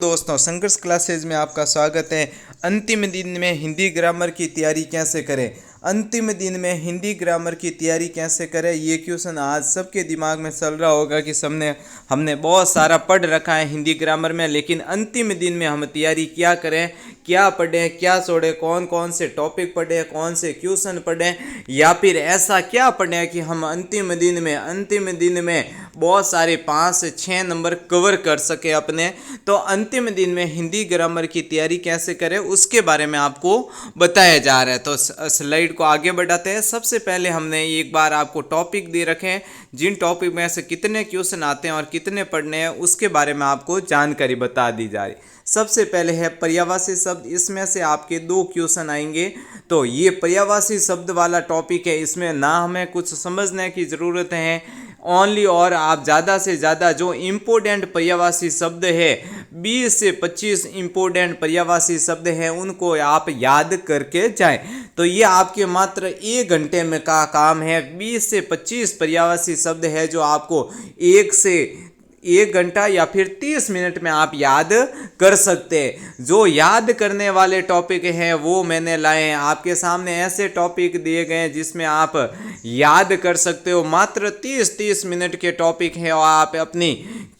दोस्तों, संघर्ष क्लासेज में आपका स्वागत है। अंतिम दिन में हिंदी ग्रामर की तैयारी कैसे करें, अंतिम दिन में हिंदी ग्रामर की तैयारी कैसे करें, ये क्वेश्चन आज सबके दिमाग में चल रहा होगा कि हमने बहुत सारा पढ़ रखा है हिंदी ग्रामर में, लेकिन अंतिम दिन में हम तैयारी क्या करें, क्या पढ़ें, क्या छोड़ें, कौन कौन से टॉपिक पढ़ें, कौन से क्वेश्चन पढ़ें, या फिर ऐसा क्या पढ़ें कि हम अंतिम दिन में बहुत सारे 5 से 6 नंबर कवर कर सके अपने। तो अंतिम दिन में हिंदी ग्रामर की तैयारी कैसे करें उसके बारे में आपको बताया जा रहा है। तो स्लाइड को आगे बढ़ाते हैं। सबसे पहले हमने एक बार आपको टॉपिक दे रखे हैं, जिन टॉपिक में से कितने क्वेश्चन आते हैं और कितने पढ़ने हैं उसके बारे में आपको जानकारी बता दी जा रही। सबसे पहले है पर्यायवाची शब्द, इसमें से आपके 2 क्वेश्चन आएंगे। तो ये पर्यायवाची शब्द वाला टॉपिक है, इसमें ना हमें कुछ समझने की ज़रूरत है ओनली, और आप ज़्यादा से ज़्यादा जो इम्पोर्टेंट पर्यायवाची शब्द है 20 से 25 इम्पोर्टेंट पर्यायवाची शब्द हैं उनको आप याद करके जाएं। तो ये आपके मात्र 1 घंटे में का काम है। 20 से 25 पर्यायवाची शब्द है जो आपको 1 घंटा या फिर 30 मिनट में आप याद कर सकते हैं। जो याद करने वाले टॉपिक हैं वो मैंने लाए हैं आपके सामने। ऐसे टॉपिक दिए गए हैं जिसमें आप याद कर सकते हो। मात्र 30 मिनट के टॉपिक हैं और आप अपनी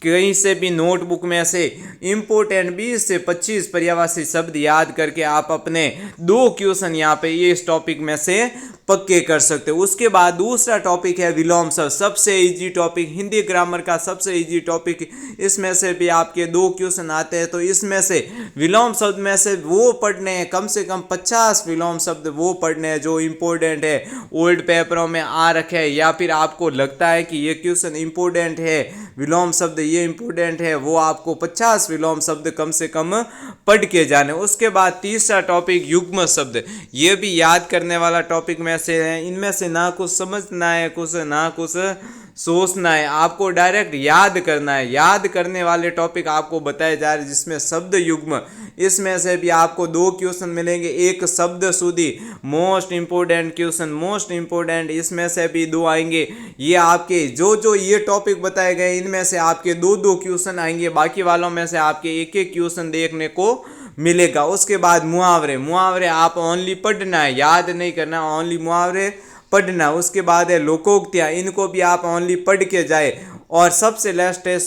कहीं से भी नोटबुक में से इम्पोर्टेंट 20 से 25 पर्यायवाची शब्द याद करके आप अपने 2 क्वेश्चन यहाँ पे इस टॉपिक में से पक्के कर सकते हो। उसके बाद दूसरा टॉपिक है विलोम शब्द, सबसे इजी टॉपिक, हिंदी ग्रामर का सबसे इजी टॉपिक। इसमें से भी आपके 2 क्वेश्चन आते हैं। तो इसमें से विलोम शब्द में से वो पढ़ने हैं, कम से कम 50 विलोम शब्द वो पढ़ने हैं जो इंपॉर्टेंट है, ओल्ड पेपरों में आ रखे हैं, या फिर आपको लगता है कि ये क्वेश्चन इंपॉर्टेंट है, विलोम शब्द ये इंपॉर्टेंट है, वो आपको 50 विलोम शब्द कम से कम पढ़ के जाने। उसके बाद तीसरा टॉपिक युग्म शब्द, ये भी याद करने वाला टॉपिक में से है। इनमें से ना कुछ समझना है, ना कुछ सोचना है, आपको डायरेक्ट याद करना है। याद करने वाले टॉपिक आपको बताए जा रहे हैं जिसमें शब्द युग्म, इसमें से भी आपको 2 क्वेश्चन मिलेंगे। एक शब्द शुद्धि, most important question, most important, इसमें से भी 2 आएंगे। ये आपके जो ये टॉपिक बताए गए इनमें से आपके 2 क्वेश्चन आएंगे, बाकी वालों में से आपके 1 क्वेश्चन देखने को मिलेगा। उसके बाद मुहावरे आप ओनली पढ़ना है, याद नहीं करना, ओनली मुहावरे पढ़ना। उसके बाद है लोकोक्तियाँ, इनको भी आप ओनली पढ़ के जाए। और सबसे लास्ट है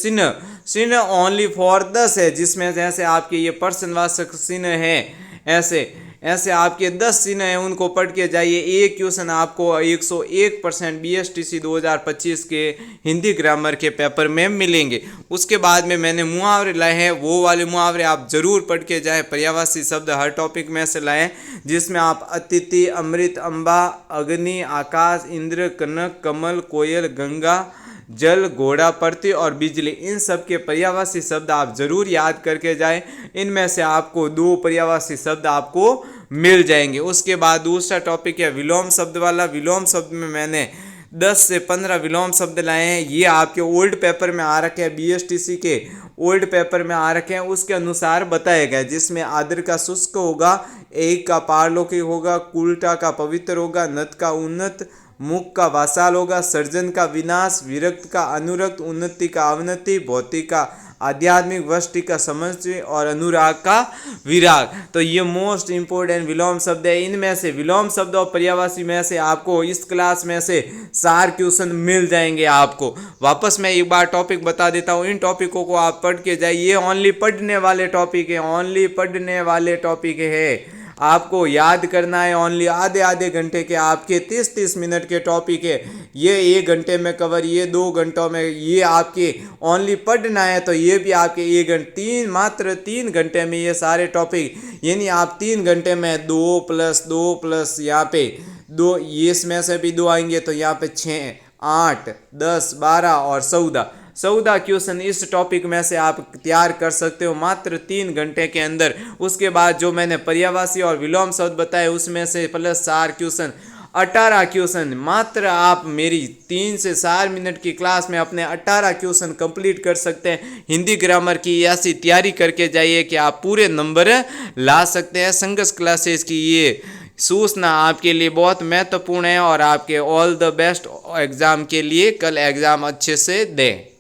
चिन्ह ओनली फॉर 10 है, जिसमें जैसे आपके ये पर्सनवाचक चिन्ह है, ऐसे आपके 10 चिन्ह हैं, उनको पढ़ के जाइए। एक क्वेश्चन आपको 101% BSTC 2025 के हिंदी ग्रामर के पेपर में मिलेंगे। उसके बाद में मैंने मुहावरे लाए हैं, वो वाले मुहावरे आप जरूर पढ़ के जाएं। पर्यायवाची शब्द हर टॉपिक में से लाएं, जिसमें आप अतिथि, अमृत, अम्बा, अग्नि, आकाश, इंद्र, कनक, कमल, कोयल, गंगा, जल, घोड़ा, पृथ्वी और बिजली, इन सब के पर्यायवाची शब्द आप जरूर याद करके जाएं। इनमें से आपको 2 पर्यायवाची शब्द आपको मिल जाएंगे। उसके बाद दूसरा टॉपिक है विलोम शब्द वाला। विलोम शब्द में मैंने 10 से 15 विलोम शब्द लाए हैं। ये आपके ओल्ड पेपर में आ रखे हैं, BSTC के ओल्ड पेपर में आ रखे हैं, उसके अनुसार बताया गया, जिसमें आदर का शुष्क होगा, एक का पारलौकिक होगा, कुलटा का पवित्र होगा, नत का उन्नत, मुख का वासाल होगा, सर्जन का विनाश, विरक्त का अनुरक्त, उन्नति का अवनति, भौतिक का आध्यात्मिक, वष्टि का समष्टि और अनुराग का विराग। तो ये मोस्ट इंपोर्टेंट विलोम शब्द है। इनमें से विलोम शब्द और पर्यायवाची में से आपको इस क्लास में से 4 क्वेश्चन मिल जाएंगे। आपको वापस मैं एक बार टॉपिक बता देता हूँ, इन टॉपिकों को आप पढ़ के जाइए। ओनली पढ़ने वाले टॉपिक है, ओनली पढ़ने वाले टॉपिक है। आपको याद करना है ओनली आधे घंटे के आपके 30 मिनट के टॉपिक है। ये 1 घंटे में कवर, ये 2 घंटों में, ये आपके ओनली पढ़ना है। तो ये भी आपके 1 घंटे, मात्र 3 घंटे में ये सारे टॉपिक, यानी आप 3 घंटे में 2+2+ यहाँ पे 2, ये इसमें से भी 2 आएंगे, तो यहाँ पे 6, 8, 10, 12 और 14 क्वेश्चन इस टॉपिक में से आप तैयार कर सकते हो मात्र 3 घंटे के अंदर। उसके बाद जो मैंने पर्यायवाची और विलोम शब्द बताए उसमें से प्लस 4 क्वेश्चन, 18 क्वेश्चन, मात्र आप मेरी 3 से 4 मिनट की क्लास में अपने 18 क्वेश्चन कंप्लीट कर सकते हैं। हिंदी ग्रामर की ऐसी तैयारी करके जाइए कि आप पूरे नंबर ला सकते हैं। संघर्ष क्लासेस की ये सूचना आपके लिए बहुत महत्वपूर्ण है और आपके ऑल द बेस्ट एग्ज़ाम के लिए। कल एग्ज़ाम अच्छे से दें।